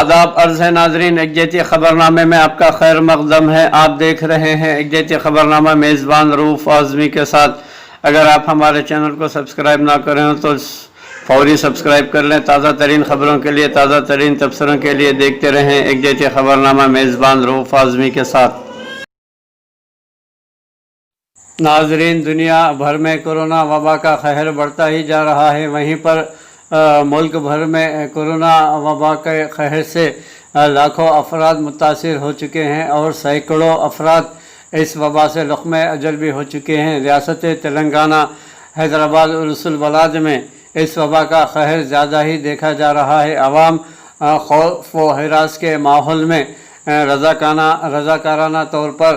आदाब अर्ज़ है नाजरीन, यकजहती ख़बरनामे में आपका खैर मक़दम है। आप देख रहे हैं यकजहती ख़बरनामा मेज़बान रऊफ़ आज़मी के साथ। अगर आप हमारे चैनल को सब्सक्राइब ना करें तो फौरी सब्सक्राइब कर लें। ताज़ा तरीन ख़बरों के लिए, ताज़ा तरीन तबसरों के लिए देखते रहें यकजहती ख़बरनामा मेज़बान रऊफ़ आज़मी के साथ। नाजरीन, दुनिया भर में कोरोना वबा का कहर बढ़ता ही जा रहा है। वहीं पर मुल्क भर में कोरोना वबा के कहर से लाखों अफराद मुतासिर हो चुके हैं और सैकड़ों अफराद इस वबा से लुक़्मे अजल भी हो चुके हैं। रियासत तेलंगाना, हैदराबाद और रसूल बलाद में इस वबा का कहर ज़्यादा ही देखा जा रहा है। आवाम खौफ व हिरास के माहौल में रज़ाकाराना तौर पर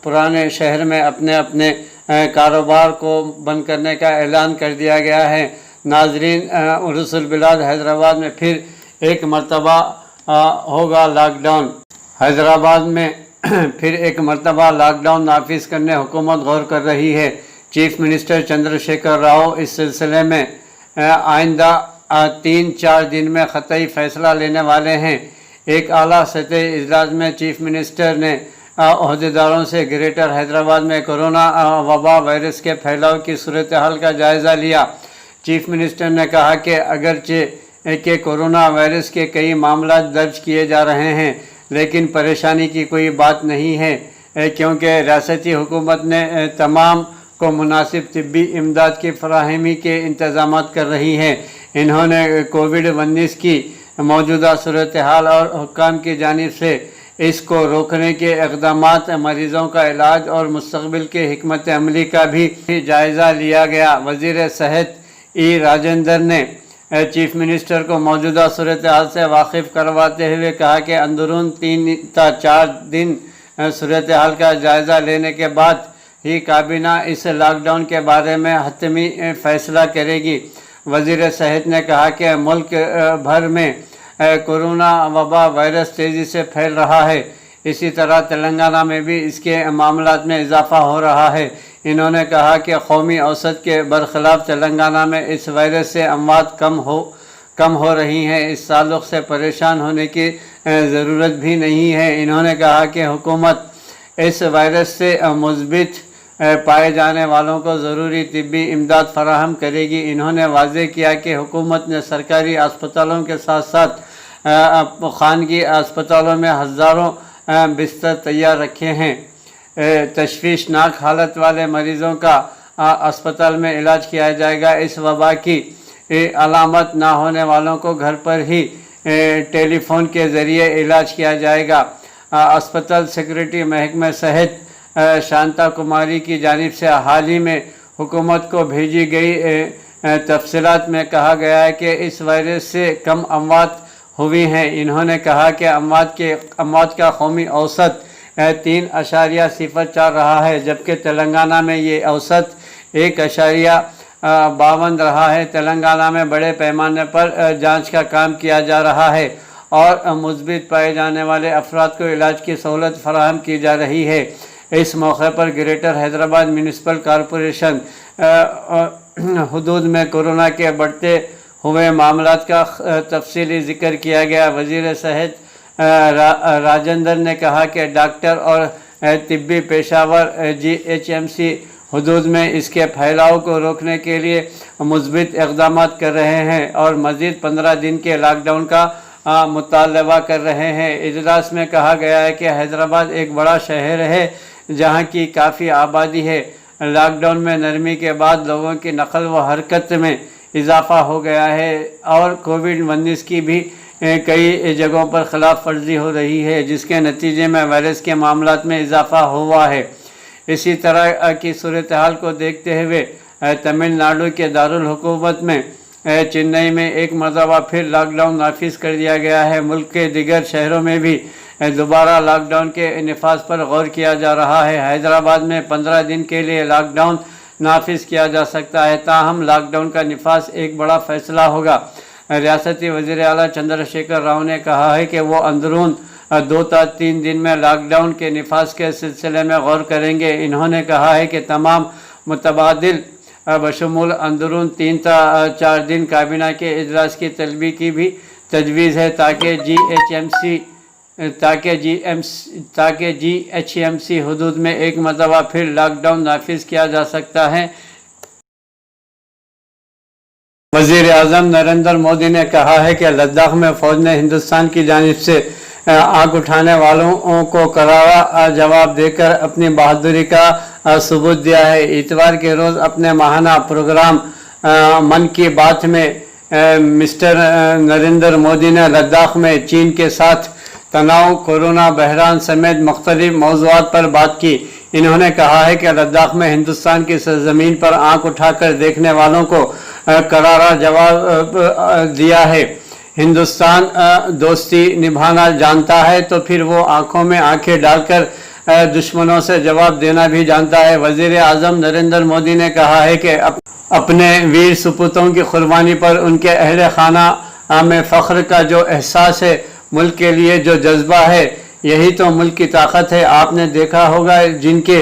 पुराने शहर में अपने अपने कारोबार को बंद करने का ऐलान कर दिया गया है। नाजरीन, रसूल बिलाद हैदराबाद में फिर एक मरतबा होगा लॉकडाउन। हैदराबाद में फिर एक मरतबा लॉकडाउन नाफिज करने हुकूमत गौर कर रही है। चीफ मिनिस्टर चंद्रशेखर राव इस सिलसिले में आइंदा 3-4 दिन में ख़तई फ़ैसला लेने वाले हैं। एक आला सतही इजलास में चीफ मिनिस्टर ने अहदेदारों से ग्रेटर हैदराबाद में कोरोना वबा वायरस के फैलाव की सूरत हाल का जायज़ा लिया। चीफ मिनिस्टर ने कहा कि अगरचे के कोरोना वायरस के कई मामला दर्ज किए जा रहे हैं, लेकिन परेशानी की कोई बात नहीं है, क्योंकि रियासती हुकूमत ने तमाम को मुनासिब तिब्बी इमदाद की फराहमी के इंतज़ाम कर रही है। इन्होंने कोविड-19 की मौजूदा सूरत हाल और हुक्काम की जानिब से इसको रोकने के इक़दामात, मरीज़ों का इलाज और मुस्तक़बिल के हिकमत अमली का भी जायज़ा लिया गया। वज़ीर सेहत ई राजेंद्र ने चीफ मिनिस्टर को मौजूदा सूरत हाल से वाकिफ़ करवाते हुए कहा कि अंदरून 3-4 दिन सूरत हाल का जायज़ा लेने के बाद ही काबीना इस लॉकडाउन के बारे में हतमी फ़ैसला करेगी। वज़ीर सेहत ने कहा कि मुल्क भर में कोरोना वबा वायरस तेज़ी से फैल रहा है। इसी तरह तेलंगाना में भी इसके मामलात में इजाफ़ा हो रहा है। इन्होंने कहा कि कौमी औसत के बरखिलाफ़ तेलंगाना में इस वायरस से अमवात कम हो रही हैं। इस ताल्लुक़ से परेशान होने की ज़रूरत भी नहीं है। इन्होंने कहा कि हुकूमत इस वायरस से मुस्बित पाए जाने वालों को ज़रूरी तिब्बी इमदाद फराहम करेगी। इन्होंने वाज़ेह किया कि हुकूमत ने सरकारी अस्पतालों के साथ साथ खानगी अस्पतालों में हज़ारों बिस्तर तैयार रखे हैं। तशवीशनाक हालत वाले मरीज़ों का अस्पताल में इलाज किया जाएगा। इस वबा की अलामत ना होने वालों को घर पर ही टेलीफोन के ज़रिए इलाज किया जाएगा। अस्पताल सेक्रेटरी महकमे सेहत शांता कुमारी की जानिब से हाल ही में हुकूमत को भेजी गई तफसीलात में कहा गया है कि इस वायरस से कम अमवात हुई हैं। इन्होंने कहा कि अमवात का कौमी औसत 3.04 रहा है, जबकि तेलंगाना में ये औसत 1.52 रहा है। तेलंगाना में बड़े पैमाने पर जांच का काम किया जा रहा है और मुस्बित पाए जाने वाले अफराद को इलाज की सहूलत फराहम की जा रही है। इस मौके पर ग्रेटर हैदराबाद म्यूनिसिपल कॉरपोरेशन हुदूद में कोरोना के बढ़ते हुए मामलात का तफसीली ज़िक्र किया गया। वज़ीर सेहत राजेंद्र ने कहा कि डॉक्टर और तिब्बी पेशावर GHMC हुदूद में इसके फैलाव को रोकने के लिए मुस्बित इक़दाम कर रहे हैं और मज़ीद 15 दिन के लॉकडाउन का मुतालबा कर रहे हैं। इजलास में कहा गया है कि हैदराबाद एक बड़ा शहर है जहाँ की काफ़ी आबादी है। लॉकडाउन में नरमी के बाद लोगों की नकल व हरकत में इजाफ़ा हो गया है और कोविड-19 की भी कई जगहों पर खिलाफ वर्जी हो रही है, जिसके नतीजे में वायरस के मामलात में इजाफ़ा हुआ है। इसी तरह की सूरत हाल को देखते हुए तमिलनाडु के दारुल हुकूमत में चेन्नई में एक मरतबा फिर लॉकडाउन नाफिज कर दिया गया है। मुल्क के दिगर शहरों में भी दोबारा लॉकडाउन के नफाज पर गौर किया जा रहा है। हैदराबाद में 15 दिन के लिए लॉकडाउन नाफिज किया जा सकता है, ताहम लॉकडाउन का नफाज एक बड़ा फ़ैसला होगा। रियासती वज़ीर आला चंद्रशेखर राव ने कहा है कि वो अंदरून 2-3 दिन में लॉकडाउन के नफाज के सिलसिले में गौर करेंगे। इन्होंने कहा है कि तमाम मुतबादिल बशमूल अंदरून 3-4 दिन काबीना के इजलास की तलबी की भी तजवीज़ है ताकि GHMC हदूद में एक मरतबा फिर लॉकडाउन नाफिज किया जा सकता है। वज़ीर आज़म नरेंद्र मोदी ने कहा है कि लद्दाख में फ़ौज ने हिंदुस्तान की जानिब से आग उठाने वालों को करारा जवाब देकर अपनी बहादुरी का सबूत दिया है। इतवार के रोज़ अपने माहाना प्रोग्राम मन की बात में मिस्टर नरेंद्र मोदी ने लद्दाख में चीन के साथ तनाव, कोरोना बहरान समेत मुख्तलिफ मौज़ूआत पर बात की। इन्होंने कहा है कि लद्दाख में हिंदुस्तान की सरजमीन पर आंख उठाकर देखने वालों को करारा जवाब दिया है। हिंदुस्तान दोस्ती निभाना जानता है तो फिर वो आंखों में आंखें डालकर दुश्मनों से जवाब देना भी जानता है। वज़ीर आज़म नरेंद्र मोदी ने कहा है कि अपने वीर सपूतों की कुर्बानी पर उनके अहले खाना में फ़ख्र का जो एहसास है, मुल्क के लिए जो जज्बा है, यही तो मुल्क की ताकत है। आपने देखा होगा जिनके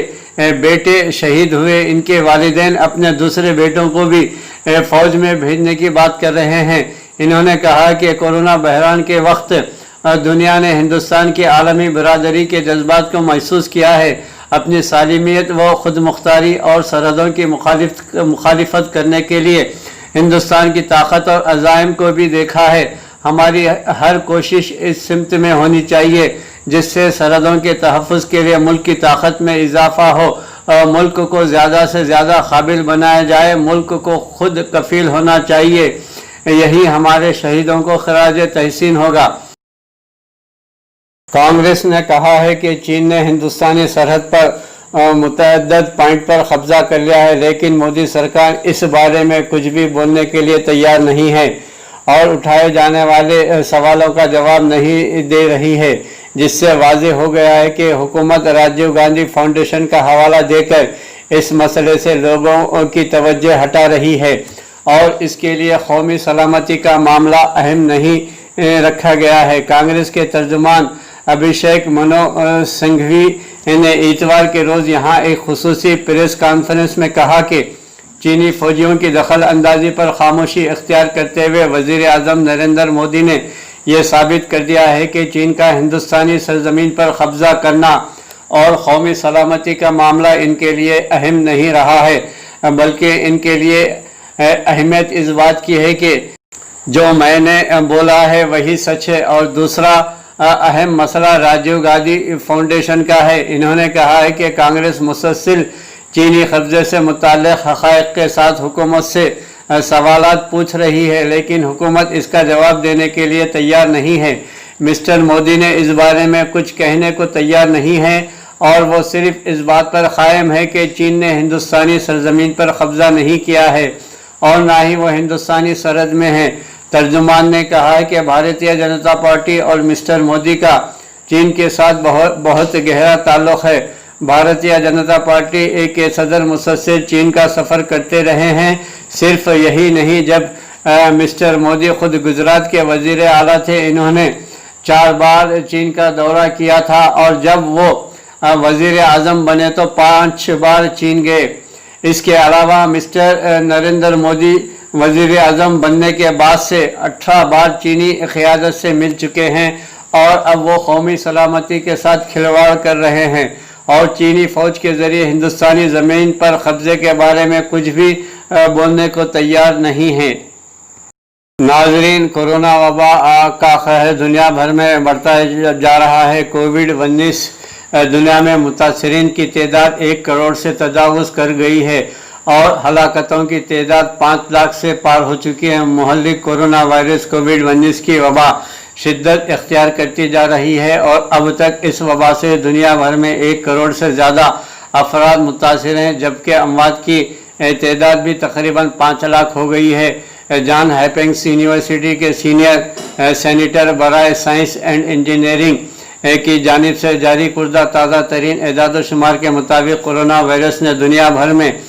बेटे शहीद हुए, इनके वालिदैन अपने दूसरे बेटों को भी फ़ौज में भेजने की बात कर रहे हैं। इन्होंने कहा कि कोरोना बहरान के वक्त दुनिया ने हिंदुस्तान की आलमी बरादरी के जज्बात को महसूस किया है। अपनी सालिमियत व खुद मुख्तारी और सरहदों की मुखालिफत करने के लिए हिंदुस्तान की ताकत और अज़ाइम को भी देखा है। हमारी हर कोशिश इस सिमत में होनी चाहिए जिससे सरहदों के तहफ़्फ़ुज़ के लिए मुल्क की ताकत में इजाफ़ा हो और मुल्क को ज़्यादा से ज़्यादा काबिल बनाया जाए। मुल्क को खुद कफ़ील होना चाहिए, यही हमारे शहीदों को खराज तहसीन होगा। कांग्रेस ने कहा है कि चीन ने हिंदुस्तानी सरहद पर मुतअद्दिद पॉइंट पर कब्जा कर लिया है, लेकिन मोदी सरकार इस बारे में कुछ भी बोलने के लिए तैयार नहीं है और उठाए जाने वाले सवालों का जवाब नहीं दे रही है, जिससे वाज़ेह हो गया है कि हुकूमत राजीव गांधी फाउंडेशन का हवाला देकर इस मसले से लोगों की तवज्जो हटा रही है और इसके लिए कौमी सलामती का मामला अहम नहीं रखा गया है। कांग्रेस के तर्जुमान अभिषेक मनु सिंघवी ने इतवार के रोज़ यहाँ एक खुसूसी प्रेस कॉन्फ्रेंस में कहा कि चीनी फौजियों की दखल अंदाजी पर खामोशी इख्तियार करते हुए वज़ीर आज़म नरेंद्र मोदी ने यह साबित कर दिया है कि चीन का हिंदुस्तानी सरजमीन पर कब्जा करना और कौमी सलामती का मामला इनके लिए अहम नहीं रहा है, बल्कि इनके लिए अहमियत इस बात की है कि जो मैंने बोला है वही सच है। और दूसरा अहम मसला राजीव गांधी फाउंडेशन का है। इन्होंने कहा है कि कांग्रेस मुसलसल चीनी कब्जे से मुताल्लिक़ हक़ाइक़ के साथ हुकूमत से सवालात पूछ रही है, लेकिन हुकूमत इसका जवाब देने के लिए तैयार नहीं है। मिस्टर मोदी ने इस बारे में कुछ कहने को तैयार नहीं है और वो सिर्फ इस बात पर कायम है कि चीन ने हिंदुस्तानी सरजमीन पर कब्जा नहीं किया है और ना ही वो हिंदुस्तानी सरहद में है। तर्जुमान ने कहा है कि भारतीय जनता पार्टी और मिस्टर मोदी का चीन के साथ बहुत गहरा ताल्लुक़ है। भारतीय जनता पार्टी के सदर मुसलसल चीन का सफ़र करते रहे हैं। सिर्फ यही नहीं, जब मिस्टर मोदी खुद गुजरात के वज़ीर आला थे, इन्होंने 4 बार चीन का दौरा किया था और जब वो वज़ीर आज़म बने तो 5 बार चीन गए। इसके अलावा मिस्टर नरेंद्र मोदी वज़ीर आज़म बनने के बाद से 18 बार चीनी क़यादत से मिल चुके हैं और अब वो कौमी सलामती के साथ खिलवाड़ कर रहे हैं और चीनी फ़ौज के ज़रिए हिंदुस्तानी ज़मीन पर कब्ज़े के बारे में कुछ भी बोलने को तैयार नहीं है। नाज़रीन, कोरोना वबा का कहर दुनिया भर में बढ़ता जा रहा है। कोविड-19 दुनिया में मुतासरीन की तादाद 1 करोड़ से तजावुज़ कर गई है और हलाकतों की तादाद 5 लाख से पार हो चुकी है। मुहल्लिक कोरोना वायरस कोविड-19 की वबा शिद्दत इख्तियार करती जा रही है और अब तक इस वबा से दुनिया भर में 1 करोड़ से ज़्यादा अफराद मुतासिर हैं, जबकि अमवात की तादाद भी तकरीबन 5 लाख हो गई है। जॉन हॉपकिंस यूनिवर्सिटी के सीनियर सेनेटर बराए साइंस एंड इंजीनियरिंग की जानिब से जारी कुर्दा ताज़ा तरीन एदाद शुमार के मुताबिक कोरोना वायरस ने दुनिया भर में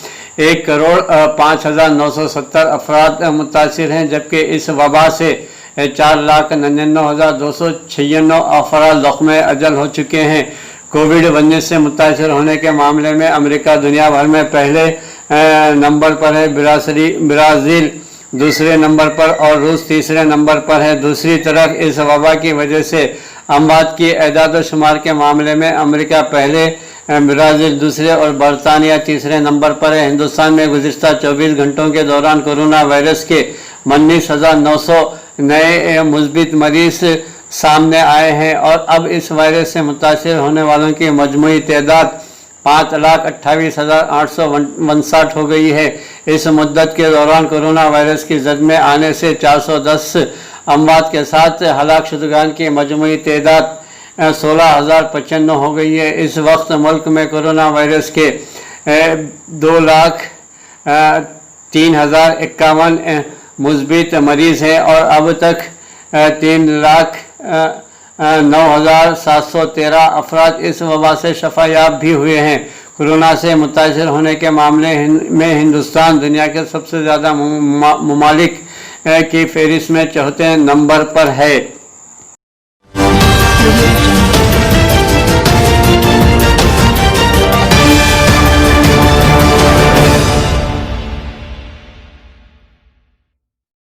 1 करोड़ 5,970 अफराद मुतासिर हैं, जबकि इस वबा से 4,99,296 अफराद ज़ख्म अजल हो चुके हैं। कोविड-19 से मुतासर होने के मामले में अमेरिका दुनिया भर में पहले नंबर पर है। ब्राज़ील दूसरे नंबर पर और रूस तीसरे नंबर पर है। दूसरी तरफ इस वबा की वजह से अमवात की एदाद व शुमार के मामले में अमेरिका पहले, ब्राज़ील दूसरे और बरतानिया तीसरे नंबर पर है। हिंदुस्तान में गुज़िश्ता 24 घंटों के दौरान कोरोना वायरस के 19,900 नए मुस्बित मरीज सामने आए हैं और अब इस वायरस से मुतासिर होने वालों की मजमूई तादाद 5,28,859 हो गई है। इस मुद्दत के दौरान कोरोना वायरस की जद में आने से 410 अमवात के साथ हलाक शुदगान की मजमूई तादाद 16,095 हो गई है। इस वक्त मुल्क में कोरोना वायरस के 2,03,051 मुस्बित मरीज़ हैं और अब तक 3,09,713 अफराद इस वबा से शफायाब भी हुए हैं। कोरोना से मुतासिर होने के मामले में हिंदुस्तान दुनिया के सबसे ज़्यादा ममालिक की फहरिस्त में 4थे नंबर पर है।